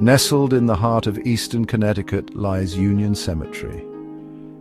Nestled in the heart of eastern Connecticut lies Union Cemetery.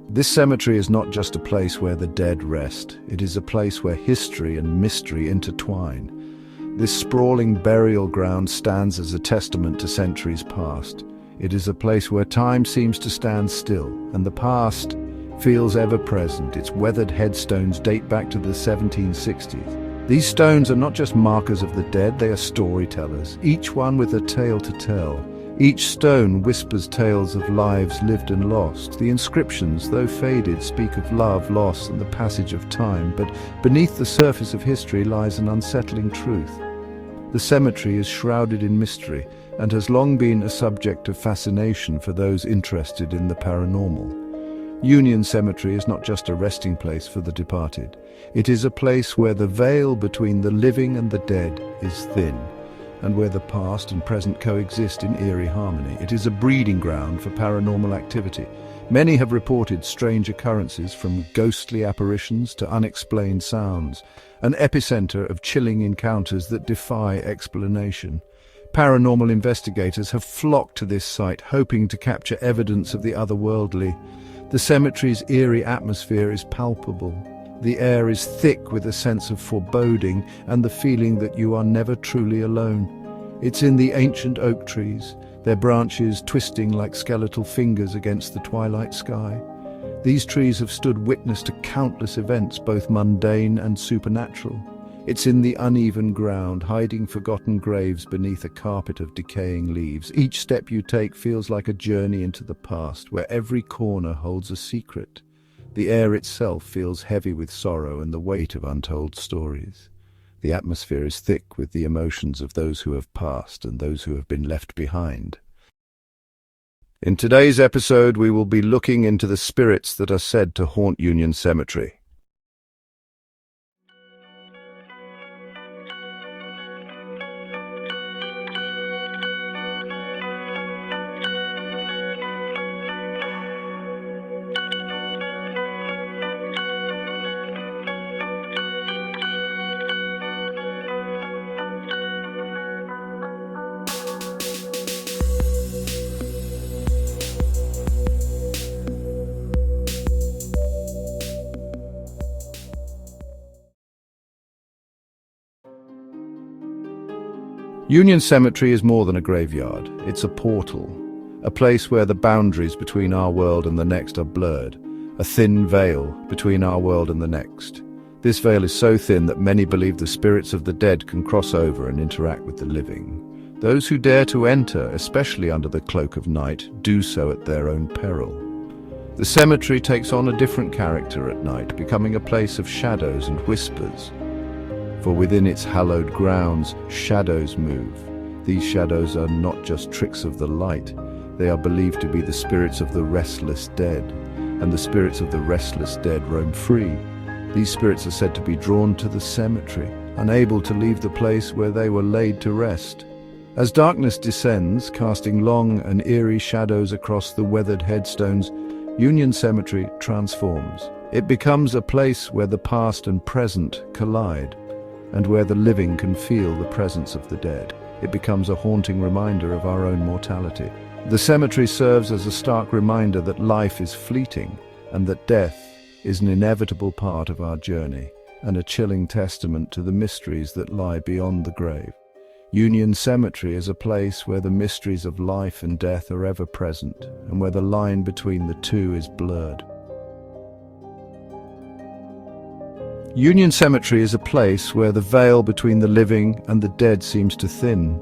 This cemetery is not just a place where the dead rest, it is a place where history and mystery intertwine. This sprawling burial ground stands as a testament to centuries past. It is a place where time seems to stand still, and the past feels ever present. Its weathered headstones date back to the 1760s. These stones are not just markers of the dead, they are storytellers, each one with a tale to tell. Each stone whispers tales of lives lived and lost. The inscriptions, though faded, speak of love, loss, and the passage of time, but beneath the surface of history lies an unsettling truth. The cemetery is shrouded in mystery and has long been a subject of fascination for those interested in the paranormal. Union Cemetery is not just a resting place for the departed. It is a place where the veil between the living and the dead is thin, and where the past and present coexist in eerie harmony. It is a breeding ground for paranormal activity. Many have reported strange occurrences, from ghostly apparitions to unexplained sounds, an epicenter of chilling encounters that defy explanation. Paranormal investigators have flocked to this site, hoping to capture evidence of the otherworldly. The cemetery's eerie atmosphere is palpable. The air is thick with a sense of foreboding and the feeling that you are never truly alone. It's in the ancient oak trees, their branches twisting like skeletal fingers against the twilight sky. These trees have stood witness to countless events, both mundane and supernatural. It's in the uneven ground, hiding forgotten graves beneath a carpet of decaying leaves. Each step you take feels like a journey into the past, where every corner holds a secret. The air itself feels heavy with sorrow and the weight of untold stories. The atmosphere is thick with the emotions of those who have passed and those who have been left behind. In today's episode, we will be looking into the spirits that are said to haunt Union Cemetery. Union Cemetery is more than a graveyard. It's a portal, a place where the boundaries between our world and the next are blurred, a thin veil between our world and the next. This veil is so thin that many believe the spirits of the dead can cross over and interact with the living. Those who dare to enter, especially under the cloak of night, do so at their own peril. The cemetery takes on a different character at night, becoming a place of shadows and whispers. For within its hallowed grounds, shadows move. These shadows are not just tricks of the light. They are believed to be the spirits of the restless dead, and the spirits of the restless dead roam free. These spirits are said to be drawn to the cemetery, unable to leave the place where they were laid to rest. As darkness descends, casting long and eerie shadows across the weathered headstones, Union Cemetery transforms. It becomes a place where the past and present collide, and where the living can feel the presence of the dead. It becomes a haunting reminder of our own mortality. The cemetery serves as a stark reminder that life is fleeting and that death is an inevitable part of our journey, and a chilling testament to the mysteries that lie beyond the grave. Union Cemetery is a place where the mysteries of life and death are ever present, and where the line between the two is blurred. Union Cemetery is a place where the veil between the living and the dead seems to thin.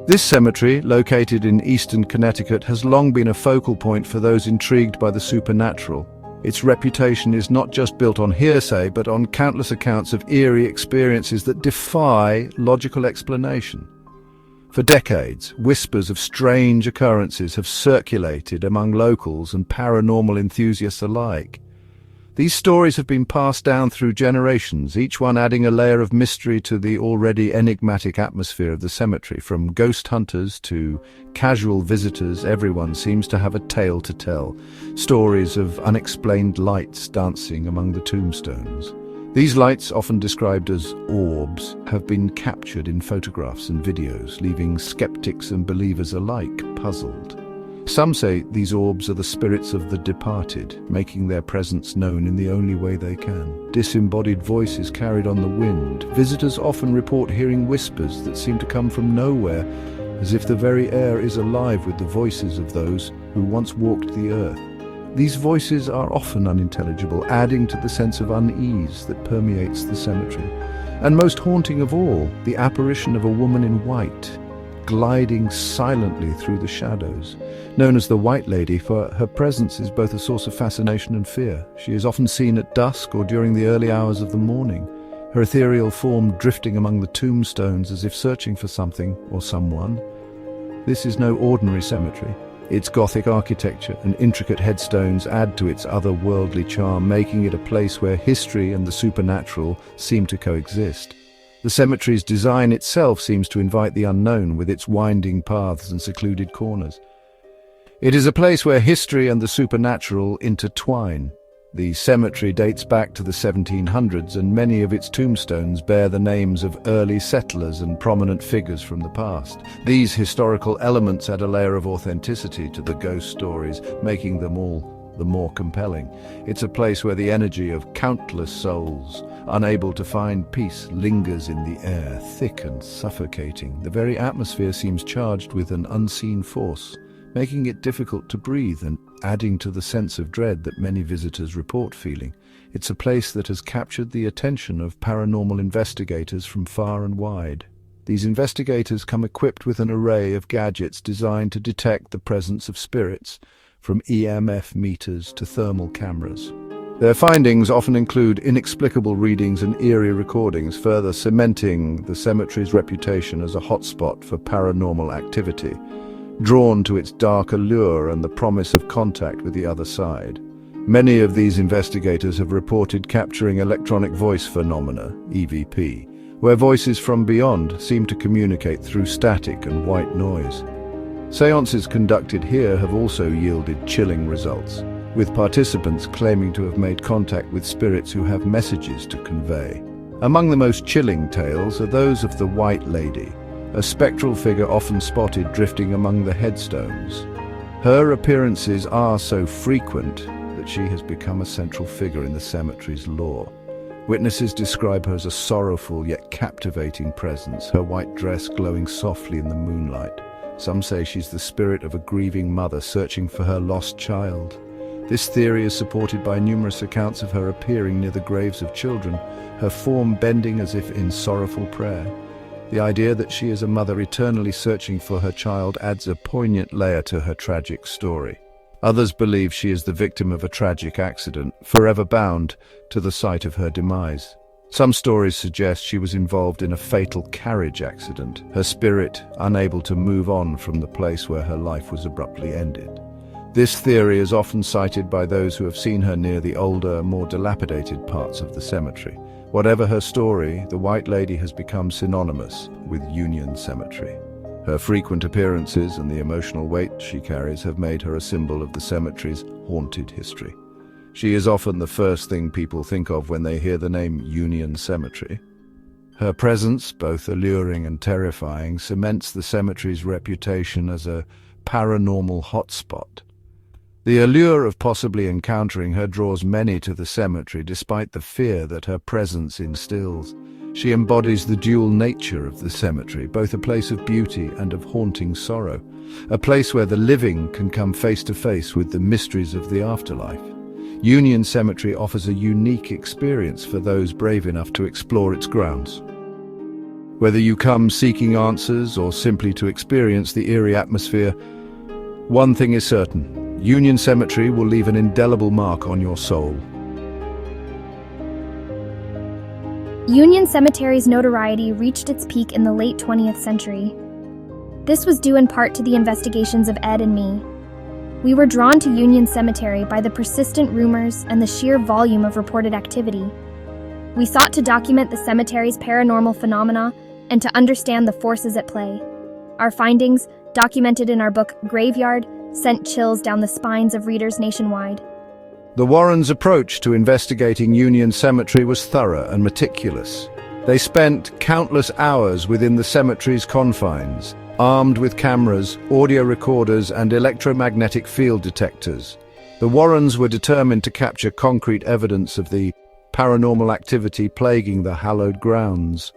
This cemetery, located in eastern Connecticut, has long been a focal point for those intrigued by the supernatural. Its reputation is not just built on hearsay, but on countless accounts of eerie experiences that defy logical explanation. For decades, whispers of strange occurrences have circulated among locals and paranormal enthusiasts alike. These stories have been passed down through generations, each one adding a layer of mystery to the already enigmatic atmosphere of the cemetery. From ghost hunters to casual visitors, everyone seems to have a tale to tell. Stories of unexplained lights dancing among the tombstones, These lights, often described as orbs, have been captured in photographs and videos, leaving skeptics and believers alike puzzled. Some say these orbs are the spirits of the departed, making their presence known in the only way they can. Disembodied voices carried on the wind. Visitors often report hearing whispers that seem to come from nowhere, as if the very air is alive with the voices of those who once walked the earth. These voices are often unintelligible, adding to the sense of unease that permeates the cemetery. And most haunting of all, the apparition of a woman in white, gliding silently through the shadows. Known as the White Lady, for her presence is both a source of fascination and fear. She is often seen at dusk or during the early hours of the morning, her ethereal form drifting among the tombstones as if searching for something or someone. This is no ordinary cemetery. Its Gothic architecture and intricate headstones add to its otherworldly charm, making it a place where history and the supernatural seem to coexist. The cemetery's design itself seems to invite the unknown, with its winding paths and secluded corners. It is a place where history and the supernatural intertwine. The cemetery dates back to the 1700s, and many of its tombstones bear the names of early settlers and prominent figures from the past. These historical elements add a layer of authenticity to the ghost stories, making them all the more compelling. It's a place where the energy of countless souls, unable to find peace, lingers in the air, thick and suffocating. The very atmosphere seems charged with an unseen force, making it difficult to breathe and adding to the sense of dread that many visitors report feeling. It's a place that has captured the attention of paranormal investigators from far and wide. These investigators come equipped with an array of gadgets designed to detect the presence of spirits, from EMF meters to thermal cameras. Their findings often include inexplicable readings and eerie recordings, further cementing the cemetery's reputation as a hotspot for paranormal activity, drawn to its dark allure and the promise of contact with the other side. Many of these investigators have reported capturing electronic voice phenomena, EVP, where voices from beyond seem to communicate through static and white noise. Seances conducted here have also yielded chilling results, with participants claiming to have made contact with spirits who have messages to convey. Among the most chilling tales are those of the White Lady, a spectral figure often spotted drifting among the headstones. Her appearances are so frequent that she has become a central figure in the cemetery's lore. Witnesses describe her as a sorrowful yet captivating presence, her white dress glowing softly in the moonlight. Some say she's the spirit of a grieving mother searching for her lost child. This theory is supported by numerous accounts of her appearing near the graves of children, her form bending as if in sorrowful prayer. The idea that she is a mother eternally searching for her child adds a poignant layer to her tragic story. Others believe she is the victim of a tragic accident, forever bound to the site of her demise. Some stories suggest she was involved in a fatal carriage accident, her spirit unable to move on from the place where her life was abruptly ended. This theory is often cited by those who have seen her near the older, more dilapidated parts of the cemetery. Whatever her story, the White Lady has become synonymous with Union Cemetery. Her frequent appearances and the emotional weight she carries have made her a symbol of the cemetery's haunted history. She is often the first thing people think of when they hear the name Union Cemetery. Her presence, both alluring and terrifying, cements the cemetery's reputation as a paranormal hotspot. The allure of possibly encountering her draws many to the cemetery despite the fear that her presence instills. She embodies the dual nature of the cemetery, both a place of beauty and of haunting sorrow, a place where the living can come face to face with the mysteries of the afterlife. Union Cemetery offers a unique experience for those brave enough to explore its grounds. Whether you come seeking answers or simply to experience the eerie atmosphere, one thing is certain: Union Cemetery will leave an indelible mark on your soul. Union Cemetery's notoriety reached its peak in the late 20th century. This was due in part to the investigations of Ed and me. We were drawn to Union Cemetery by the persistent rumors and the sheer volume of reported activity. We sought to document the cemetery's paranormal phenomena and to understand the forces at play. Our findings, documented in our book Graveyard, sent chills down the spines of readers nationwide. The Warrens' approach to investigating Union Cemetery was thorough and meticulous. They spent countless hours within the cemetery's confines, armed with cameras, audio recorders, and electromagnetic field detectors. The Warrens were determined to capture concrete evidence of the paranormal activity plaguing the hallowed grounds.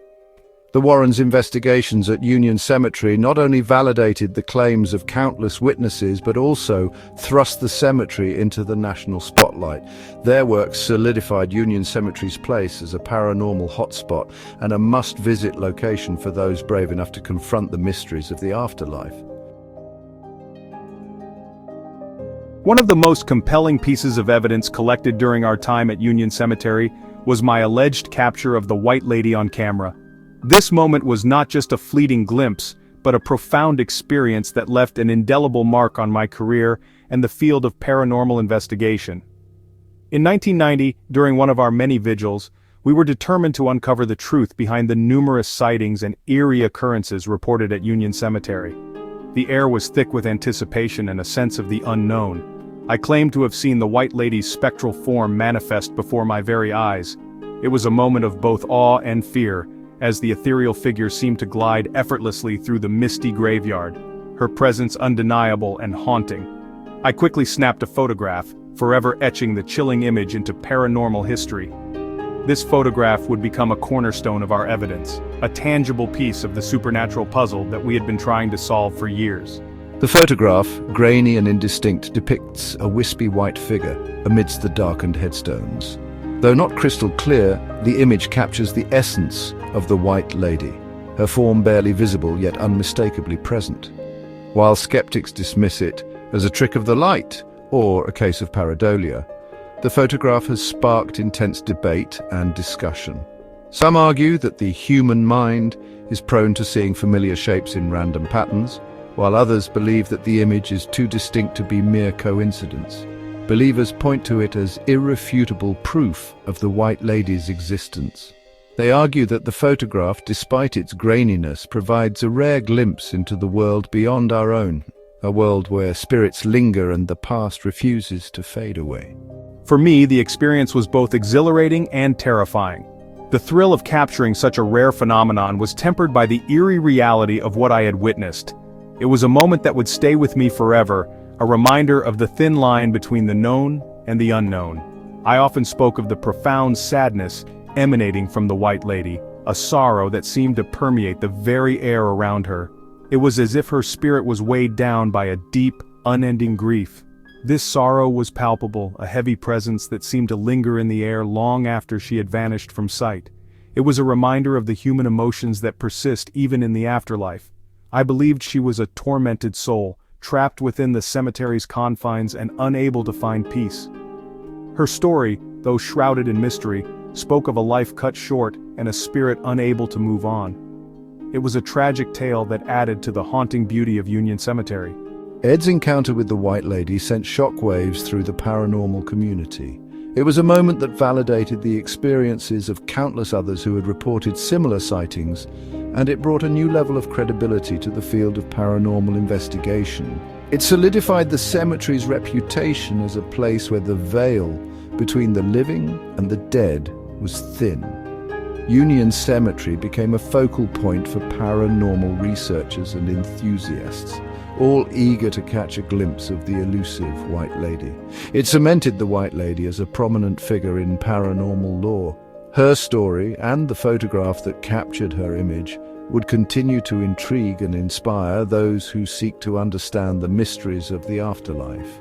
The Warrens' investigations at Union Cemetery not only validated the claims of countless witnesses, but also thrust the cemetery into the national spotlight. Their work solidified Union Cemetery's place as a paranormal hotspot and a must-visit location for those brave enough to confront the mysteries of the afterlife. One of the most compelling pieces of evidence collected during our time at Union Cemetery was my alleged capture of the White Lady on camera. This moment was not just a fleeting glimpse, but a profound experience that left an indelible mark on my career and the field of paranormal investigation. In 1990, during one of our many vigils, we were determined to uncover the truth behind the numerous sightings and eerie occurrences reported at Union Cemetery. The air was thick with anticipation and a sense of the unknown. I claimed to have seen the White Lady's spectral form manifest before my very eyes. It was a moment of both awe and fear, as the ethereal figure seemed to glide effortlessly through the misty graveyard, her presence undeniable and haunting. I quickly snapped a photograph, forever etching the chilling image into paranormal history. This photograph would become a cornerstone of our evidence, a tangible piece of the supernatural puzzle that we had been trying to solve for years. The photograph, grainy and indistinct, depicts a wispy white figure amidst the darkened headstones. Though not crystal clear, the image captures the essence of the White Lady, her form barely visible yet unmistakably present. While skeptics dismiss it as a trick of the light or a case of pareidolia, the photograph has sparked intense debate and discussion. Some argue that the human mind is prone to seeing familiar shapes in random patterns, while others believe that the image is too distinct to be mere coincidence. Believers point to it as irrefutable proof of the White Lady's existence. They argue that the photograph, despite its graininess, provides a rare glimpse into the world beyond our own, a world where spirits linger and the past refuses to fade away. For me, the experience was both exhilarating and terrifying. The thrill of capturing such a rare phenomenon was tempered by the eerie reality of what I had witnessed. It was a moment that would stay with me forever, a reminder of the thin line between the known and the unknown. I often spoke of the profound sadness emanating from the White Lady, a sorrow that seemed to permeate the very air around her. It was as if her spirit was weighed down by a deep, unending grief. This sorrow was palpable, a heavy presence that seemed to linger in the air long after she had vanished from sight. It was a reminder of the human emotions that persist even in the afterlife. I believed she was a tormented soul, trapped within the cemetery's confines and unable to find peace. Her story, though shrouded in mystery, spoke of a life cut short and a spirit unable to move on. It was a tragic tale that added to the haunting beauty of Union Cemetery. Ed's encounter with the White Lady sent shockwaves through the paranormal community. It was a moment that validated the experiences of countless others who had reported similar sightings, and it brought a new level of credibility to the field of paranormal investigation. It solidified the cemetery's reputation as a place where the veil between the living and the dead was thin. Union Cemetery became a focal point for paranormal researchers and enthusiasts, all eager to catch a glimpse of the elusive White Lady. It cemented the White Lady as a prominent figure in paranormal lore. Her story, and the photograph that captured her image, would continue to intrigue and inspire those who seek to understand the mysteries of the afterlife.